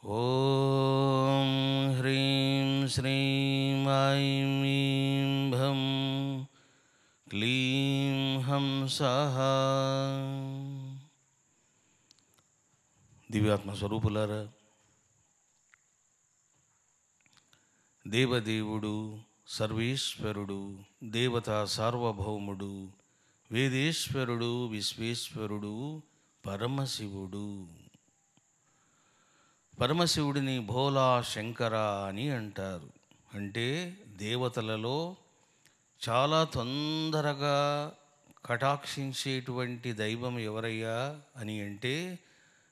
ఓం హ్రీం శ్రీం ఐం ఈం భం క్లీం హంసః. దివ్యాత్మ స్వరూపులారా, దేవదేవుడు, సర్వేశ్వరుడు, దేవతా సార్వభౌముడు, వేదేశ్వరుడు, విశ్వేశ్వరుడు, పరమశివుడు. పరమశివుడిని భోలా శంకర అని అంటారు. అంటే దేవతలలో చాలా తొందరగా కటాక్షించేటువంటి దైవం ఎవరయ్యా అని అంటే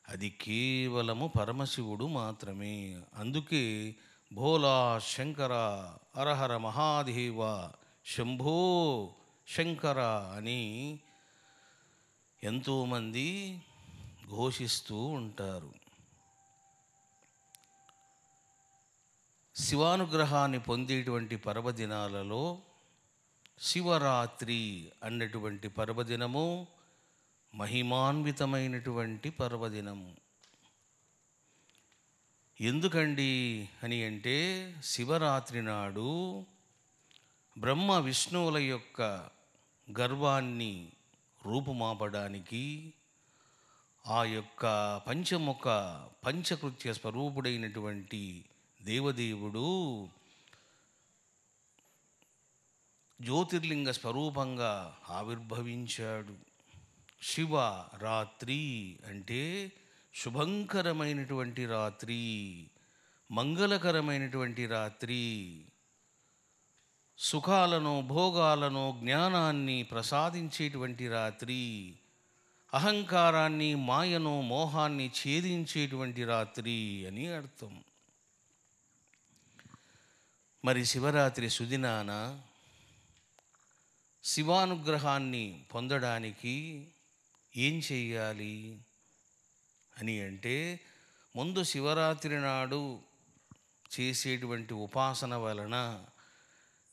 అది కేవలము పరమశివుడు మాత్రమే. అందుకే భోలా శంకర, హరహర మహాదేవ, శంభో శంకర అని ఎంతోమంది ఘోషిస్తూ ఉంటారు. శివానుగ్రహాన్ని పొందేటువంటి పర్వదినాలలో శివరాత్రి అన్నటువంటి పర్వదినము మహిమాన్వితమైనటువంటి పర్వదినము. ఎందుకండి అని అంటే శివరాత్రి నాడు బ్రహ్మ విష్ణువుల యొక్క గర్వాన్ని రూపుమాపడానికి ఆ యొక్క పంచముఖ పంచకృత్య స్వరూపుడైనటువంటి దేవదేవుడు జ్యోతిర్లింగ స్వరూపంగా ఆవిర్భవించాడు. శివ రాత్రి అంటే శుభంకరమైనటువంటి రాత్రి, మంగళకరమైనటువంటి రాత్రి, సుఖాలను, భోగాలను, జ్ఞానాన్ని ప్రసాదించేటువంటి రాత్రి, అహంకారాన్ని, మాయను, మోహాన్ని ఛేదించేటువంటి రాత్రి అని అర్థం. మరి శివరాత్రి సుదినాన శివానుగ్రహాన్ని పొందడానికి ఏం చెయ్యాలి అని అంటే ముందు శివరాత్రి నాడు చేసేటువంటి ఉపాసన వలన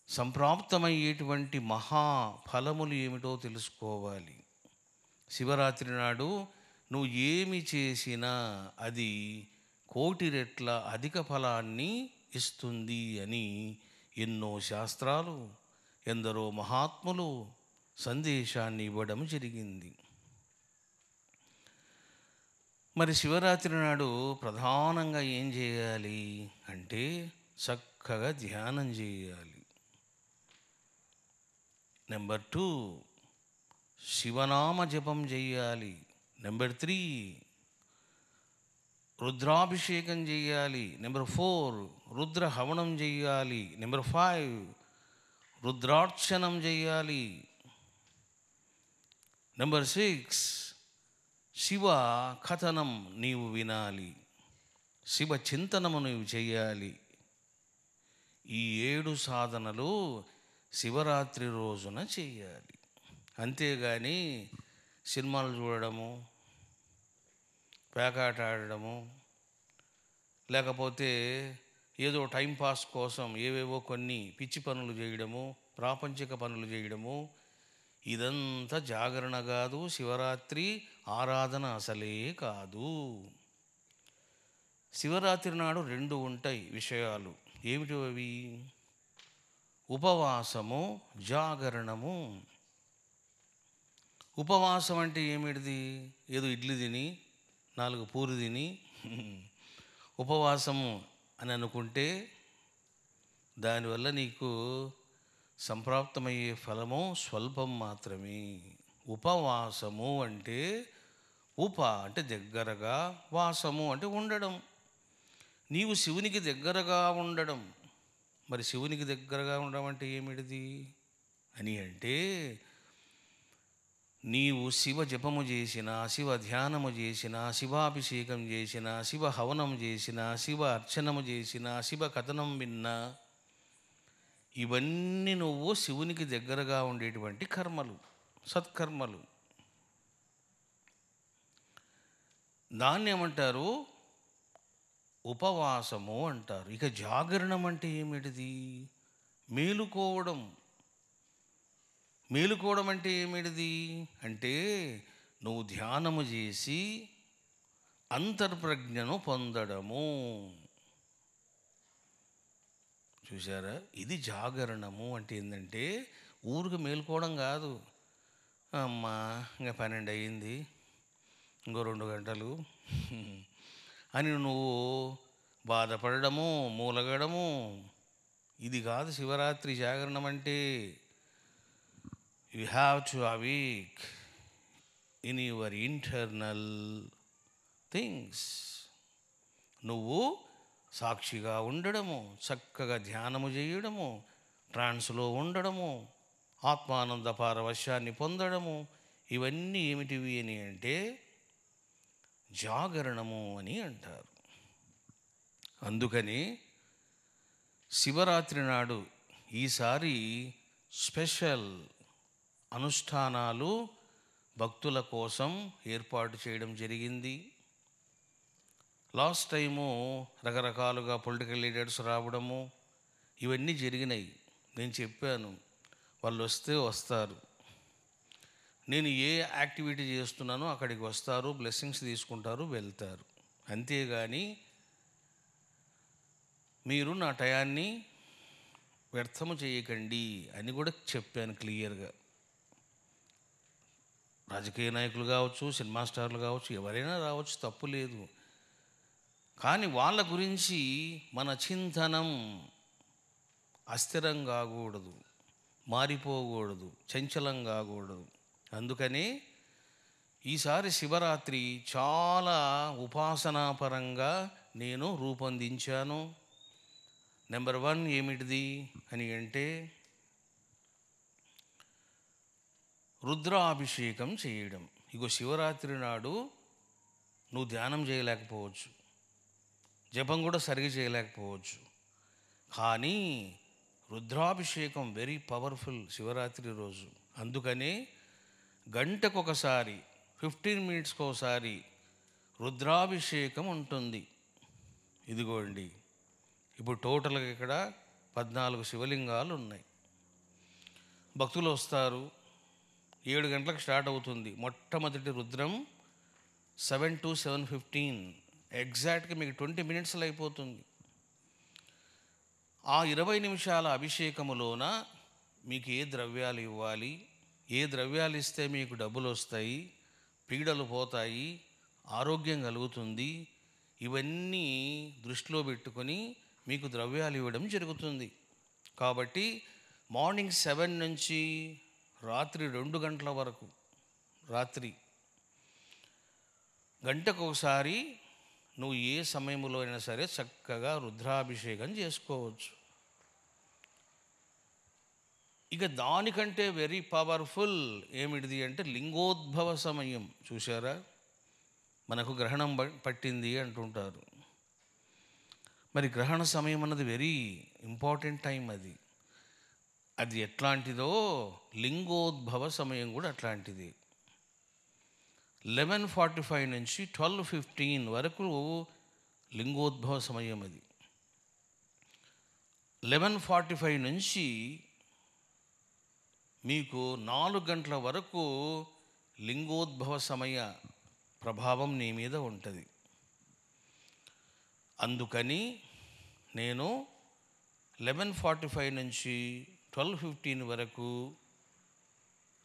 సంప్రాప్తమయ్యేటువంటి మహాఫలములు ఏమిటో తెలుసుకోవాలి. శివరాత్రి నాడు నువ్వు ఏమి చేసినా అది 1,000,000 రెట్ల అధిక ఫలాన్ని ఇస్తుంది అని ఎన్నో శాస్త్రాలు, ఎందరో మహాత్ములు సందేశాన్ని ఇవ్వడం జరిగింది. మరి శివరాత్రి నాడు ప్రధానంగా ఏం చేయాలి అంటే చక్కగా ధ్యానం చేయాలి. నెంబర్ 2 శివనామ జపం చేయాలి. నెంబర్ 3 రుద్రాభిషేకం చేయాలి. నెంబర్ 4 రుద్ర హవనం చేయాలి. నెంబర్ 5 రుద్రార్చనం చేయాలి. నెంబర్ 6 శివ కథనం నీవు వినాలి, శివ చింతనము నీవు చేయాలి. ఈ 7 సాధనలు శివరాత్రి రోజున చేయాలి. అంతేగాని సినిమాలు చూడడము, పేకాట ఆడడము, లేకపోతే ఏదో టైంపాస్ కోసం ఏవేవో కొన్ని పిచ్చి పనులు చేయడము, ప్రాపంచిక పనులు చేయడము, ఇదంతా జాగరణ కాదు, శివరాత్రి ఆరాధన అసలే కాదు. శివరాత్రి నాడు 2 ఉంటాయి విషయాలు. ఏమిటి అవి? ఉపవాసము, జాగరణము. ఉపవాసం అంటే ఏమిటిది? ఏదో ఇడ్లీ తిని 4 పూరి తిని ఉపవాసము అని అనుకుంటే దానివల్ల నీకు సంప్రాప్తమయ్యే ఫలము స్వల్పం మాత్రమే. ఉపవాసము అంటే అంటే దగ్గరగా, వాసము అంటే ఉండడం. నీవు శివునికి దగ్గరగా ఉండడం. మరి శివునికి దగ్గరగా ఉండడం అంటే ఏమిటిది అని అంటే నీవు శివ జపము చేసిన, శివ ధ్యానము చేసిన, శివాభిషేకం చేసిన, శివ హవనం చేసిన, శివ అర్చనము చేసిన, శివ కథనం విన్నా, ఇవన్నీ నువ్వు శివునికి దగ్గరగా ఉండేటువంటి కర్మలు, సత్కర్మలు. దాన్ని ఏమంటారు? ఉపవాసము అంటారు. ఇక జాగరణం అంటే ఏమిటిది? మేలుకోవడం. మేలుకోవడం అంటే ఏమిటిది అంటే నువ్వు ధ్యానము చేసి అంతర్ప్రజ్ఞను పొందడము. చూసారా, ఇది జాగరణము అంటే ఏంటంటే ఊరికి మేలుకోవడం కాదు. అమ్మా ఇంకా 12 అయ్యింది, ఇంకో 2 గంటలు అని నువ్వు బాధపడము, మూలగడము. ఇది కాదు శివరాత్రి జాగరణం అంటే. You have to awake in your internal things. నువ్వు సాక్షిగా ఉండడము, చక్కగా ధ్యానము చేయడము, ట్రాన్స్లో ఉండడము, ఆత్మానంద పారవశ్యాన్ని పొందడము, ఇవన్నీ ఏమిటివి అని అంటే జాగరణము అని అంటారు. అందుకని శివరాత్రి నాడు ఈసారి స్పెషల్ అనుష్ఠానాలు భక్తుల కోసం ఏర్పాటు చేయడం జరిగింది. లాస్ట్ టైము రకరకాలుగా పొలిటికల్ లీడర్స్ రావడము ఇవన్నీ జరిగినాయి. నేను చెప్పాను, వాళ్ళు వస్తే వస్తారు, నేను ఏ యాక్టివిటీ చేస్తున్నానో అక్కడికి వస్తారు, బ్లెస్సింగ్స్ తీసుకుంటారు, వెళ్తారు. అంతేగాని మీరు నా టయాన్ని వ్యర్థము చేయకండి అని కూడా చెప్పాను క్లియర్గా. రాజకీయ నాయకులు కావచ్చు, సినిమా స్టార్లు కావచ్చు, ఎవరైనా రావచ్చు, తప్పు లేదు. కానీ వాళ్ళ గురించి మన చింతనం అస్థిరం కాకూడదు, మారిపోకూడదు, చంచలం కాకూడదు. అందుకని ఈసారి శివరాత్రి చాలా ఉపాసనాపరంగా నేను రూపొందించాను. నెంబర్ 1 ఏమిటిది అని అంటే రుద్రాభిషేకం చేయడం. ఇగో శివరాత్రి నాడు నువ్వు ధ్యానం చేయలేకపోవచ్చు, జపం కూడా సరిగా చేయలేకపోవచ్చు, కానీ రుద్రాభిషేకం వెరీ పవర్ఫుల్ శివరాత్రి రోజు. అందుకనే గంటకొకసారి 15 మినిట్స్కి ఒకసారి రుద్రాభిషేకం ఉంటుంది. ఇదిగోండి, ఇప్పుడు టోటల్గా ఇక్కడ 14 శివలింగాలు ఉన్నాయి. భక్తులు వస్తారు, 7 గంటలకు స్టార్ట్ అవుతుంది. మొట్టమొదటి రుద్రం 7 to 7:15, ఎగ్జాక్ట్గా మీకు 20 మినిట్స్లో అయిపోతుంది. ఆ 20 నిమిషాల అభిషేకములోన మీకు ఏ ద్రవ్యాలు ఇవ్వాలి, ఏ ద్రవ్యాలు ఇస్తే మీకు డబ్బులు వస్తాయి, పీడలు పోతాయి, ఆరోగ్యం కలుగుతుంది, ఇవన్నీ దృష్టిలో పెట్టుకొని మీకు ద్రవ్యాలు ఇవ్వడం జరుగుతుంది. కాబట్టి మార్నింగ్ 7 నుంచి రాత్రి 2 గంటల వరకు, రాత్రి గంటకు ఒకసారి నువ్వు ఏ సమయంలో అయినా సరే చక్కగా రుద్రాభిషేకం చేసుకోవచ్చు. ఇక దానికంటే వెరీ పవర్ఫుల్ ఏమిటిది అంటే లింగోద్భవ సమయం. చూసారా, మనకు గ్రహణం పట్టింది అంటుంటారు. మరి గ్రహణ సమయం అన్నది వెరీ ఇంపార్టెంట్ టైం. అది ఎట్లాంటిదో లింగోద్భవ సమయం కూడా అట్లాంటిది. 11:45 నుంచి 12:15 వరకు లింగోద్భవ సమయం. అది 11:45 నుంచి మీకు 4 గంటల వరకు లింగోద్భవ సమయ ప్రభావం నీ మీద ఉంటుంది. అందుకని నేను 11:45 నుంచి 12:15 వరకు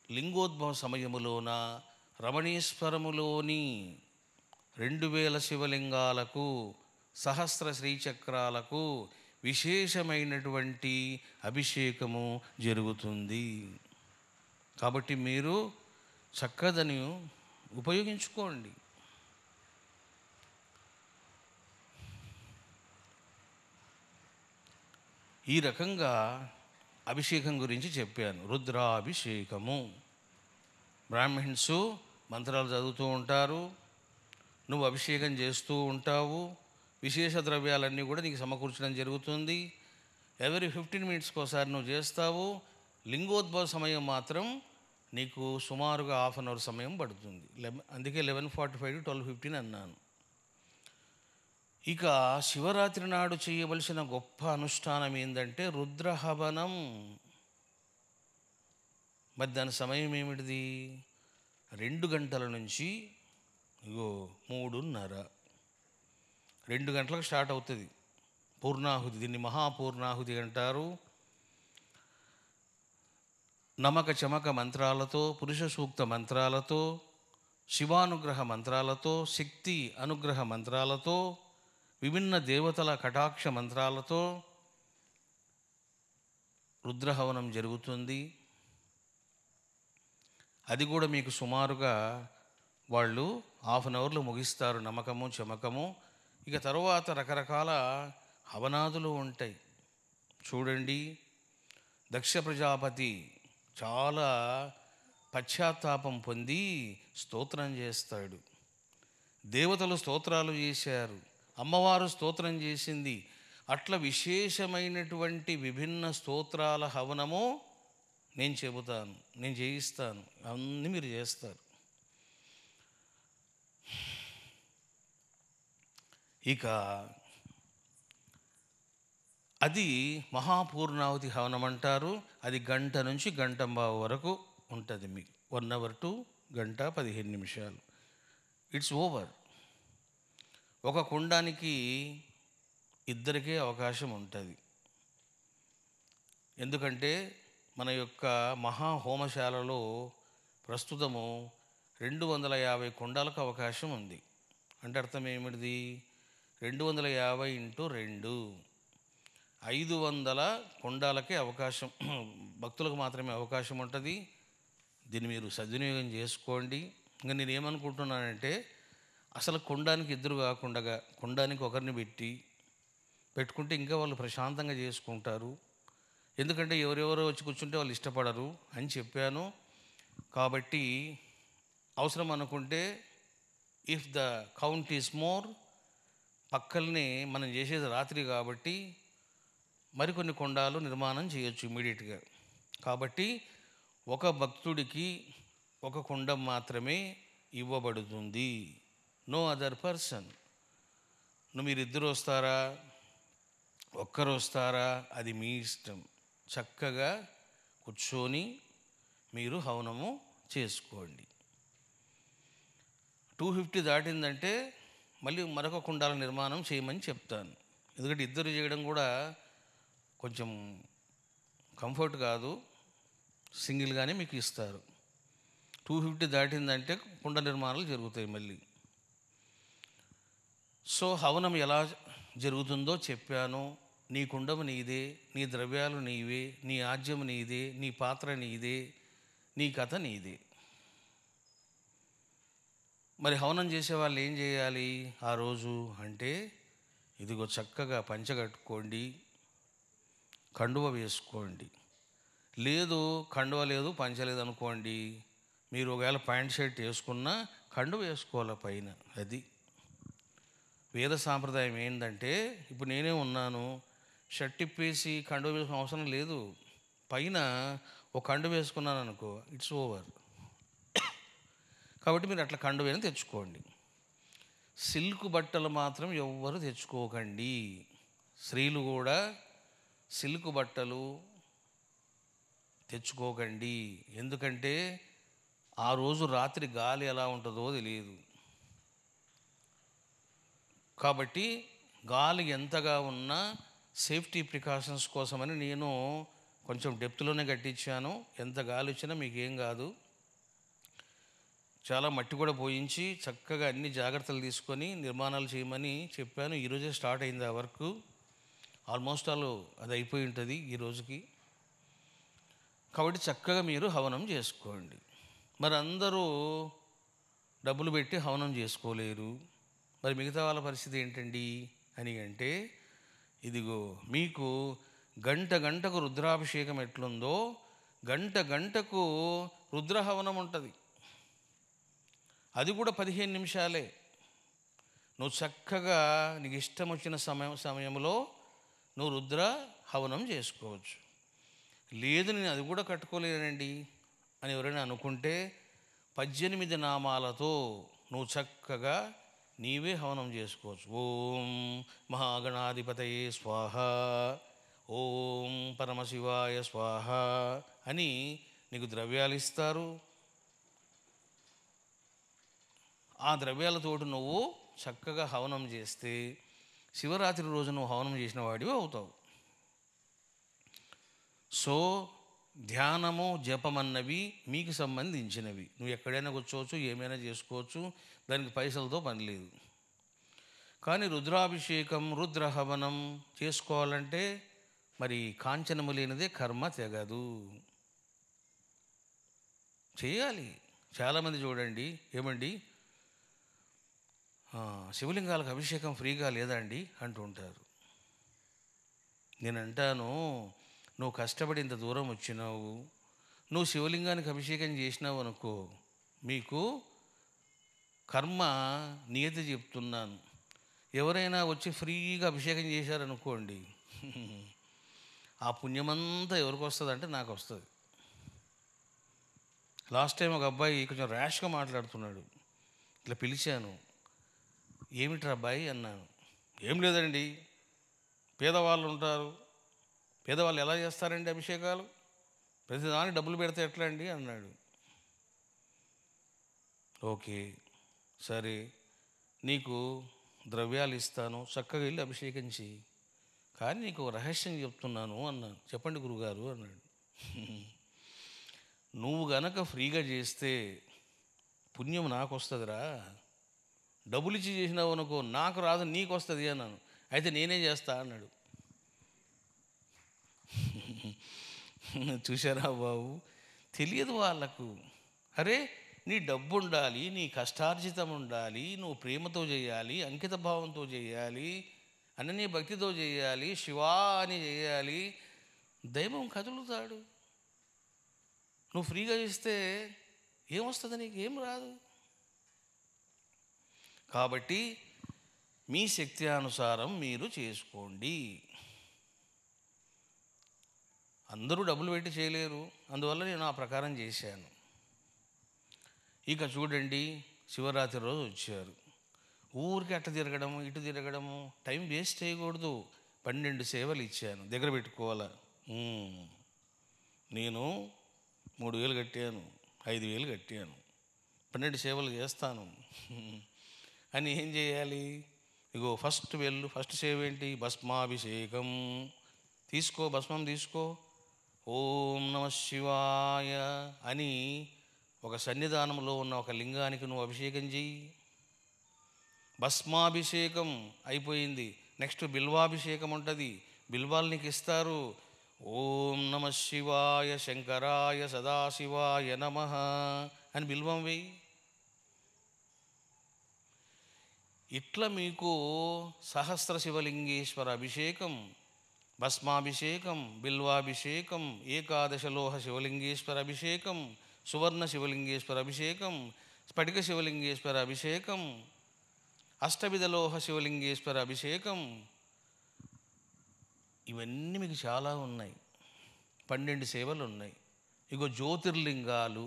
లింగోద్భవ సమయములోన రమణీశ్వరములోని 2000 శివలింగాలకు, సహస్ర శ్రీచక్రాలకు విశేషమైనటువంటి అభిషేకము జరుగుతుంది. కాబట్టి మీరు చక్కదని ఉపయోగించుకోండి. ఈ రకంగా అభిషేకం గురించి చెప్పాను. రుద్రాభిషేకము. బ్రాహ్మణ్స్ మంత్రాలు చదువుతూ ఉంటారు, నువ్వు అభిషేకం చేస్తూ ఉంటావు, విశేష ద్రవ్యాలన్నీ కూడా నీకు సమకూర్చడం జరుగుతుంది. ఎవరీ 15 మినిట్స్కి ఒకసారి నువ్వు చేస్తావు. లింగోద్భవ సమయం మాత్రం నీకు సుమారుగా 1/2 అవర్ సమయం పడుతుంది. అందుకే 11:45 to 12:15 అన్నాను. ఇక శివరాత్రి నాడు చేయవలసిన గొప్ప అనుష్ఠానం ఏంటంటే రుద్రహవనం. మరి దాని సమయం ఏమిటిది? 2 గంటల నుంచి 3:30 2 గంటలకు స్టార్ట్ అవుతుంది పూర్ణాహుతి. దీన్ని మహాపూర్ణాహుతి అంటారు. నమక చమక మంత్రాలతో, పురుష సూక్త మంత్రాలతో, శివానుగ్రహ మంత్రాలతో, శక్తి అనుగ్రహ మంత్రాలతో, విభిన్న దేవతల కటాక్ష మంత్రాలతో రుద్రహవనం జరుగుతుంది. అది కూడా మీకు సుమారుగా వాళ్ళు 1/2 అవర్లో ముగిస్తారు, నమ్మకము చమకము. ఇక తరువాత రకరకాల హవనాదులు ఉంటాయి. చూడండి, దక్ష ప్రజాపతి చాలా పశ్చాత్తాపం పొంది స్తోత్రం చేస్తాడు. దేవతలు స్తోత్రాలు చేశారు, అమ్మవారు స్తోత్రం చేసింది. అట్లా విశేషమైనటువంటి విభిన్న స్తోత్రాల హవనము నేను చెబుతాను, నేను చేయిస్తాను, అన్నీ మీరు చేస్తారు. ఇక అది మహాపూర్ణావతి హవనం అంటారు. అది 1 గంట నుంచి 1 గంట వరకు ఉంటుంది. మీకు 1 అవర్ టు 1 గంట 15 నిమిషాలు. It's over. ఒక కుండానికి 2 అవకాశం ఉంటుంది. ఎందుకంటే మన యొక్క మహాహోమశాలలో ప్రస్తుతము 250 కుండాలకు అవకాశం ఉంది. అంటే అర్థం ఏమిటిది? 250 ఇంటూ 2 500 కుండాలకే అవకాశం, భక్తులకు మాత్రమే అవకాశం ఉంటుంది. దీన్ని మీరు సద్వినియోగం చేసుకోండి. ఇంకా నేను ఏమనుకుంటున్నానంటే, అసలు కుండానికి 2 కాకుండా కుండానికి ఒకరిని పెట్టుకుంటే ఇంకా వాళ్ళు ప్రశాంతంగా చేసుకుంటారు. ఎందుకంటే ఎవరెవరో వచ్చి కూర్చుంటే వాళ్ళు ఇష్టపడరు అని చెప్పాను. కాబట్టి అవసరం అనుకుంటే, if the count is more, పక్కల్ని మనం చేసేది రాత్రి కాబట్టి మరికొన్ని కుండాలు నిర్మాణం చేయొచ్చు ఇమీడియట్గా. కాబట్టి ఒక భక్తుడికి 1 కుండం మాత్రమే ఇవ్వబడుతుంది. No other person. మీరు 2 వస్తారా, ఒక్కరు వస్తారా, అది మీ ఇష్టం. చక్కగా కూర్చొని మీరు హవనము చేసుకోండి. 250 దాటిందంటే మళ్ళీ మరొక కుండాల నిర్మాణం చేయమని చెప్తాను. ఎందుకంటే 2 చేయడం కూడా కొంచెం కంఫర్ట్ కాదు, సింగిల్గానే మీకు ఇస్తారు. 250 దాటిందంటే కుండ నిర్మాణాలు జరుగుతాయి మళ్ళీ. సో హవనం ఎలా జరుగుతుందో చెప్పాను. నీ కుండము నీదే, నీ ద్రవ్యాలు నీవే, నీ ఆజ్యము నీదే, నీ పాత్ర నీదే, నీ కథ నీదే. మరి హవనం చేసే వాళ్ళు ఏం చేయాలి ఆ రోజు అంటే, ఇదిగో చక్కగా పంచగట్టుకోండి, కండువ వేసుకోండి. లేదు కండువ లేదు, పంచలేదు అనుకోండి, మీరు ఒకవేళ ప్యాంట్ షర్ట్ వేసుకున్నా కండువ వేసుకోవాలి పైన. అది వేద సాంప్రదాయం. ఏంటంటే ఇప్పుడు నేనే ఉన్నాను, షర్ట్ ఇప్పేసి కండువ వేసుకునే అవసరం లేదు. పైన ఒక కండువ వేసుకున్నాను అనుకో, ఇట్స్ ఓవర్. కాబట్టి మీరు అట్లా కండువేని తెచ్చుకోండి. సిల్క్ బట్టలు మాత్రం ఎవ్వరు తెచ్చుకోకండి. స్త్రీలు కూడా సిల్క్ బట్టలు తెచ్చుకోకండి. ఎందుకంటే ఆ రోజు రాత్రి గాలి ఎలా ఉంటుందో తెలియదు. కాబట్టి గాలి ఎంతగా ఉన్నా సేఫ్టీ ప్రికాషన్స్ కోసమని నేను కొంచెం డెప్త్లోనే కట్టించాను. ఎంత గాలి వచ్చినా మీకేం కాదు. చాలా మట్టి కూడా పోయించి చక్కగా అన్ని జాగ్రత్తలు తీసుకొని నిర్మాణాలు చేయమని చెప్పాను. ఈరోజే స్టార్ట్ అయింది ఆ వర్క్. ఆల్మోస్ట్ అది అయిపోయి ఉంటుంది ఈ రోజుకి. కాబట్టి చక్కగా మీరు హవనం చేసుకోండి. మరి అందరూ డబ్బులు పెట్టి హవనం చేసుకోలేరు. మరి మిగతా వాళ్ళ పరిస్థితి ఏంటండి అని అంటే, ఇదిగో మీకు 1 గంటకు రుద్రాభిషేకం ఎట్లుందో 1 గంటకు రుద్రహవనం ఉంటుంది. అది కూడా 15 నిమిషాలే. నువ్వు చక్కగా నీకు ఇష్టం వచ్చిన సమయంలో నువ్వు రుద్ర హవనం చేసుకోవచ్చు. లేదు నేను అది కూడా కట్టుకోలేనండి అని ఎవరైనా అనుకుంటే 18 నామాలతో నువ్వు చక్కగా నీవే హవనం చేసుకోవచ్చు. ఓం మహాగణాధిపతయే స్వాహ, ఓం పరమశివాయ స్వాహ అని నీకు ద్రవ్యాలు ఇస్తారు. ఆ ద్రవ్యాలతోటి నువ్వు చక్కగా హవనం చేస్తే శివరాత్రి రోజు నువ్వు హవనం చేసిన వాడివి అవుతావు. సో ధ్యానము జపం అన్నవి మీకు సంబంధించినవి. నువ్వు ఎక్కడైనా కూర్చోవచ్చు, ఏమైనా చేసుకోవచ్చు, దానికి పైసలతో పని లేదు. కానీ రుద్రాభిషేకం రుద్రహవనం చేసుకోవాలంటే మరి కాంచనము లేనిదే కర్మ తెగదు, చేయాలి. చాలామంది చూడండి, ఏమండి శివలింగాలకు అభిషేకం ఫ్రీగా లేదా అండి అంటూ ఉంటారు. నేను అంటాను, నువ్వు కష్టపడి ఇంత దూరం వచ్చినావు, నువ్వు శివలింగానికి అభిషేకం చేసినావు అనుకో, మీకు కర్మ నియతి చెప్తున్నాను. ఎవరైనా వచ్చి ఫ్రీగా అభిషేకం చేశారనుకోండి, ఆ పుణ్యమంతా ఎవరికి వస్తుంది అంటే నాకు వస్తుంది. లాస్ట్ టైం ఒక అబ్బాయి కొంచెం ర్యాష్గా మాట్లాడుతున్నాడు. ఇట్లా పిలిచాను, ఏమిట్రా అబ్బాయి అన్నాను. ఏం లేదండి, పేదవాళ్ళు ఉంటారు, పేదవాళ్ళు ఎలా చేస్తారండి అభిషేకాలు, ప్రతిదానికి డబ్బులు పెడితే ఎట్లా అండి అన్నాడు. ఓకే సరే, నీకు ద్రవ్యాలు ఇస్తాను, చక్కగా వెళ్ళి అభిషేకం చెయ్యి, కానీ నీకు రహస్యం చెప్తున్నాను అన్నాను. చెప్పండి గురుగారు అన్నాడు. నువ్వు గనక ఫ్రీగా చేస్తే పుణ్యం నాకు వస్తుందిరా, డబ్బులు ఇచ్చి చేసినావు అనుకో నాకు రాదు, నీకు వస్తుంది అన్నాను. అయితే నేనే చేస్తా అన్నాడు. చూశారా బాబు, తెలియదు వాళ్ళకు. అరే నీ డబ్బు ఉండాలి, నీ కష్టార్జితం ఉండాలి, నువ్వు ప్రేమతో చేయాలి, అంకిత భావంతో చేయాలి, అనన్య భక్తితో చేయాలి, శివా అని చేయాలి, దైవం కదులుతాడు. నువ్వు ఫ్రీగా చేస్తే ఏమొస్తుంది, నీకు ఏం రాదు. కాబట్టి మీ శక్తి అనుసారం మీరు చేసుకోండి. అందరూ డబ్బులు పెట్టి చేయలేరు, అందువల్ల నేను ఆ ప్రకారం చేశాను. ఇక చూడండి, శివరాత్రి రోజు వచ్చారు, ఊరికి అట్ట తిరగడము ఇటు తిరగడము, టైం వేస్ట్ చేయకూడదు. 12 సేవలు ఇచ్చాను, దగ్గర పెట్టుకోవాలా. నేను 3,000 కట్టాను, 5,000 కట్టాను, 12 సేవలు చేస్తాను అని ఏం చేయాలి? ఇగో ఫస్ట్ సేవ ఏంటి? భస్మాభిషేకం. తీసుకో, భస్మం తీసుకో, ఓం నమ శివాయ అని ఒక సన్నిధానంలో ఉన్న ఒక లింగానికి నువ్వు అభిషేకం చెయ్యి. భస్మాభిషేకం అయిపోయింది, నెక్స్ట్ బిల్వాభిషేకం ఉంటుంది. బిల్వాలు నీకు ఇస్తారు. ఓం నమ శివాయ శంకరాయ సదాశివాయ నమః అని బిల్వం వేయి. ఇట్లా మీకు సహస్ర శివలింగేశ్వర అభిషేకం, భస్మాభిషేకం, బిల్వాభిషేకం, ఏకాదశలోహ శివలింగేశ్వర అభిషేకం, సువర్ణ శివలింగేశ్వర అభిషేకం, స్ఫటిక శివలింగేశ్వర అభిషేకం, అష్టవిధలోహ శివలింగేశ్వర అభిషేకం, ఇవన్నీ మీకు చాలా ఉన్నాయి. 12 సేవలు ఉన్నాయి. ఇగో జ్యోతిర్లింగాలు.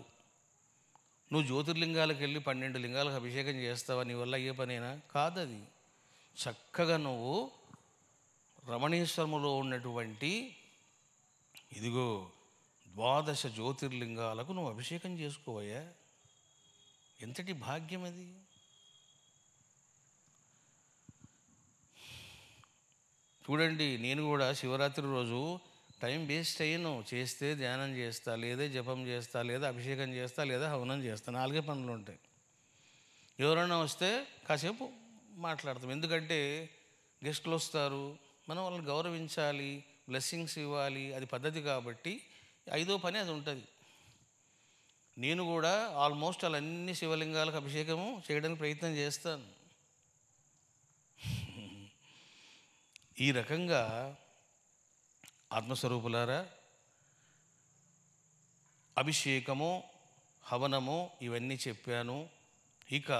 నువ్వు జ్యోతిర్లింగాలకు వెళ్ళి 12 లింగాలకు అభిషేకం చేస్తావా? నీ వల్ల అయ్యే పనేనా? కాదది. చక్కగా నువ్వు రమణేశ్వరములో ఉన్నటువంటి ఇదిగో 12 జ్యోతిర్లింగాలకు నువ్వు అభిషేకం చేసుకోవయ్యా. ఎంతటి భాగ్యం అది. చూడండి, నేను కూడా శివరాత్రి రోజు టైం వేస్ట్ అయ్యను. చేస్తే ధ్యానం చేస్తా, లేదా జపం చేస్తా, లేదా అభిషేకం చేస్తా, లేదా హవనం చేస్తా. 4 పనులు ఉంటాయి. ఎవరైనా వస్తే కాసేపు మాట్లాడతాం, ఎందుకంటే గెస్టులు వస్తారు, మనం వాళ్ళని గౌరవించాలి, బ్లెస్సింగ్స్ ఇవ్వాలి, అది పద్ధతి. కాబట్టి 5వ పని అది ఉంటుంది. నేను కూడా ఆల్మోస్ట్ అన్ని శివలింగాలకు అభిషేకము చేయడానికి ప్రయత్నం చేస్తాను. ఈ రకంగా ఆత్మస్వరూపులారా, అభిషేకము, హవనము ఇవన్నీ చెప్పాను. ఇక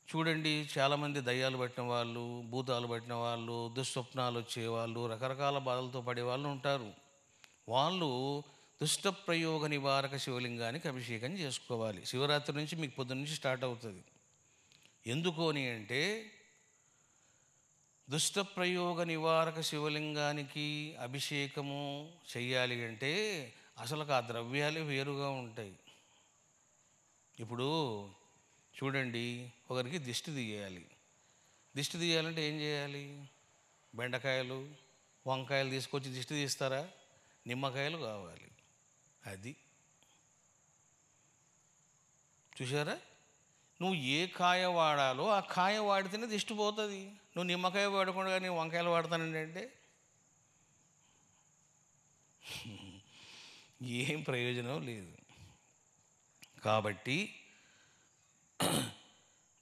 చూడండి, చాలామంది దయ్యాలు పట్టిన వాళ్ళు, భూతాలు పట్టిన వాళ్ళు, దుస్వప్నాలు వచ్చేవాళ్ళు, రకరకాల బాధలతో పడేవాళ్ళు ఉంటారు. వాళ్ళు దుష్టప్రయోగ నివారక శివలింగానికి అభిషేకం చేసుకోవాలి. శివరాత్రి నుంచి మీకు పొద్దున్న నుంచి స్టార్ట్ అవుతుంది. ఎందుకు అని అంటే, దుష్టప్రయోగ నివారక శివలింగానికి అభిషేకము చెయ్యాలి అంటే అసలు ఆ ద్రవ్యాలే వేరుగా ఉంటాయి. ఇప్పుడు చూడండి, ఒకరికి దిష్టి తీయాలి. దిష్టి తీయాలంటే ఏం చేయాలి? బెండకాయలు, వంకాయలు తీసుకొచ్చి దిష్టి తీస్తారా? నిమ్మకాయలు కావాలి. అది చూసారా? నువ్వు ఏ కాయ వాడాలో ఆ కాయ వాడితేనే దిష్టి పోతుంది. నువ్వు నిమ్మకాయ వాడకుండా నేను వంకాయలు వాడతానండి అంటే ఏం ప్రయోజనం లేదు. కాబట్టి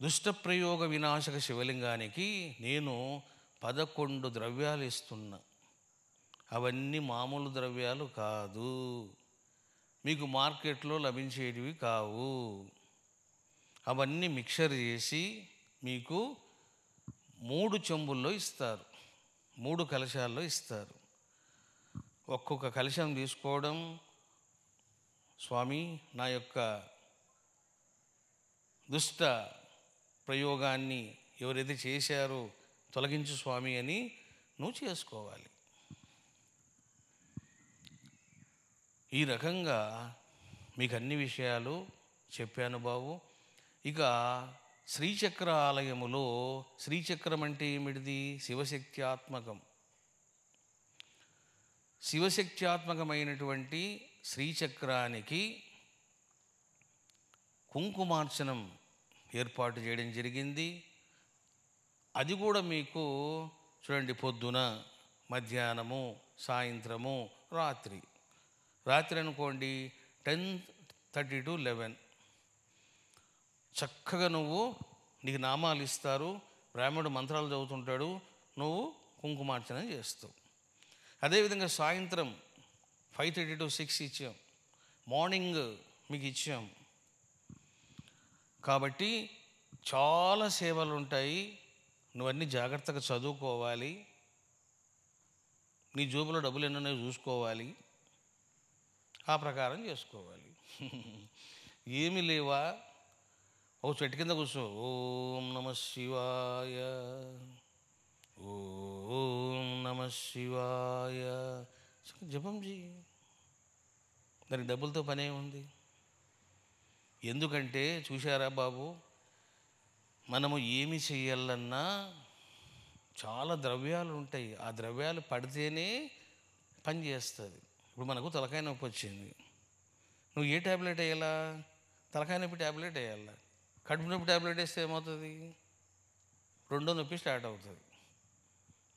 దుష్టప్రయోగ వినాశక శివలింగానికి నేను 11 ద్రవ్యాలు ఇస్తున్నా. అవన్నీ మామూలు ద్రవ్యాలు కాదు, మీకు మార్కెట్లో లభించేటివి కావు. అవన్నీ మిక్చర్ చేసి మీకు 3 చెంబుల్లో ఇస్తారు, 3 కలశాల్లో ఇస్తారు. ఒక్కొక్క కలశం తీసుకోవడం, స్వామి నా యొక్క దుష్ట ప్రయోగాన్ని ఎవరైతే చేశారో తొలగించు స్వామి అని నువ్వు చేసుకోవాలి. ఈ రకంగా మీకు అన్ని విషయాలు చెప్పాను బాబు. ఇక శ్రీచక్ర ఆలయములో, శ్రీచక్రం అంటే ఏమిటిది? శివశక్త్యాత్మకం. శివశక్త్యాత్మకమైనటువంటి శ్రీచక్రానికి కుంకుమార్చనం ఏర్పాటు చేయడం జరిగింది. అది కూడా మీకు చూడండి, పొద్దున, మధ్యాహ్నము, సాయంత్రము, రాత్రి. రాత్రి అనుకోండి 10:30 to 11 చక్కగా నువ్వు, నీకు నామాలు ఇస్తారు, బ్రాహ్మణుడు మంత్రాలు చదువుతుంటాడు, నువ్వు కుంకుమార్చన చేస్తావు. అదేవిధంగా సాయంత్రం 5:30 to 6 ఇచ్చాం, మార్నింగ్ మీకు ఇచ్చాం. కాబట్టి చాలా సేవలు ఉంటాయి. నువ్వన్నీ జాగ్రత్తగా చదువుకోవాలి. నీ జోబులో డబ్బులు ఎన్నో చూసుకోవాలి, ఆ ప్రకారం చేసుకోవాలి. ఏమి లేవా? ఓ చెట్టు కింద కూర్చో, ఓం నమ శివాయ, ఓం నమ శివాయ జపం చేయి. దానికి డబ్బులతో పనే ఉంది. ఎందుకంటే చూశారా బాబు, మనము ఏమి చెయ్యాలన్నా చాలా ద్రవ్యాలు ఉంటాయి. ఆ ద్రవ్యాలు పడితేనే పని చేస్తుంది. ఇప్పుడు మనకు తలకాయ నొప్పి వచ్చింది, నువ్వు ఏ ట్యాబ్లెట్ వేయాలా? తలకాయ నొప్పి ట్యాబ్లెట్ వేయాలా? కడుపు నొప్పి ట్యాబ్లెట్ వేస్తే ఏమవుతుంది? రెండో నొప్పి స్టార్ట్ అవుతుంది.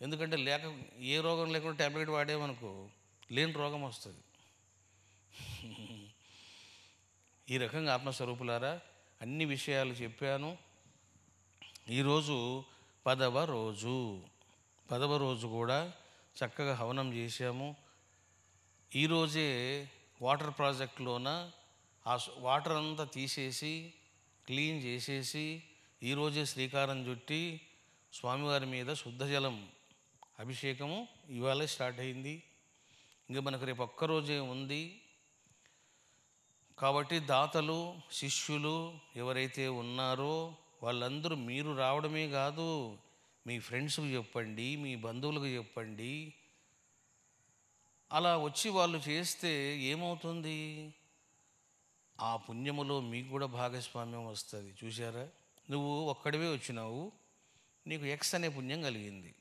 ఎందుకంటే ఏ రోగం లేకుండా ట్యాబ్లెట్ వాడేమనుకో లేని రోగం వస్తుంది. ఈ రకంగా ఆత్మస్వరూపులారా అన్ని విషయాలు చెప్పాను. ఈరోజు 10వ రోజు. 10వ రోజు కూడా చక్కగా హవనం చేశాము. ఈరోజే వాటర్ ప్రాజెక్టులోన ఆ వాటర్ అంతా తీసేసి క్లీన్ చేసేసి ఈరోజే శ్రీకారం చుట్టి స్వామివారి మీద శుద్ధ జలం అభిషేకము ఇవాళ స్టార్ట్ అయింది. ఇంకా మనకు రేపు ఒక్కరోజే ఉంది. కాబట్టి దాతలు, శిష్యులు ఎవరైతే ఉన్నారో వాళ్ళందరూ మీరు రావడమే కాదు, మీ ఫ్రెండ్స్కి చెప్పండి, మీ బంధువులకు చెప్పండి. అలా వచ్చి వాళ్ళు చేస్తే ఏమవుతుంది? ఆ పుణ్యములో మీకు కూడా భాగస్వామ్యం వస్తుంది. చూసారా? నువ్వు ఒక్కడివే వచ్చినావు, నీకు ఎక్స్ అనే పుణ్యం కలిగింది.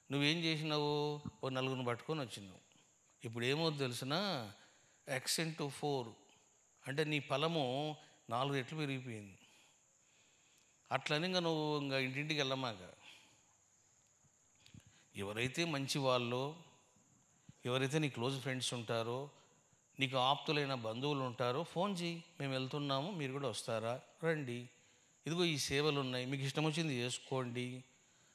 నువ్వేం చేసినావు? ఓ నలుగురిని పట్టుకొని వచ్చినావు. ఇప్పుడు ఏమవుతుంది తెలిసిన? X into 4 అంటే నీ ఫలము 4 రెట్లు పెరిగిపోయింది. అట్లని ఇంకా నువ్వు ఇంకా ఇంటింటికి వెళ్ళమాక. ఎవరైతే మంచి వాళ్ళో, ఎవరైతే నీ క్లోజ్ ఫ్రెండ్స్ ఉంటారో, నీకు ఆప్తులైన బంధువులు ఉంటారో ఫోన్ చేయి, మేము వెళ్తున్నాము, మీరు కూడా వస్తారా? రండి, ఇదిగో ఈ సేవలు ఉన్నాయి, మీకు ఇష్టం వచ్చింది చేసుకోండి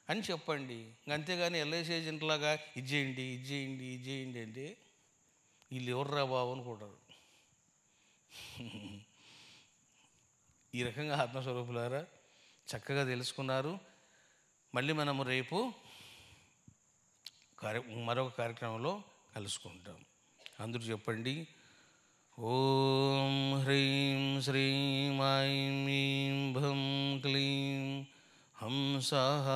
అని చెప్పండి. అంతేగాని ఎల్ఐసి ఏజెంట్లాగా ఇది చేయండి, ఇది చేయండి, ఇది చేయండి అంటే వీళ్ళు ఎవర్రా బాబు అనుకుంటారు. ఈ రకంగా ఆత్మస్వరూపులారా చక్కగా తెలుసుకున్నారు. మళ్ళీ మనము రేపు మరొక కార్యక్రమంలో కలుసుకుంటాం. అందరూ చెప్పండి, ఓం హ్రీం శ్రీం ఐం ఈం భం క్లీం హంసః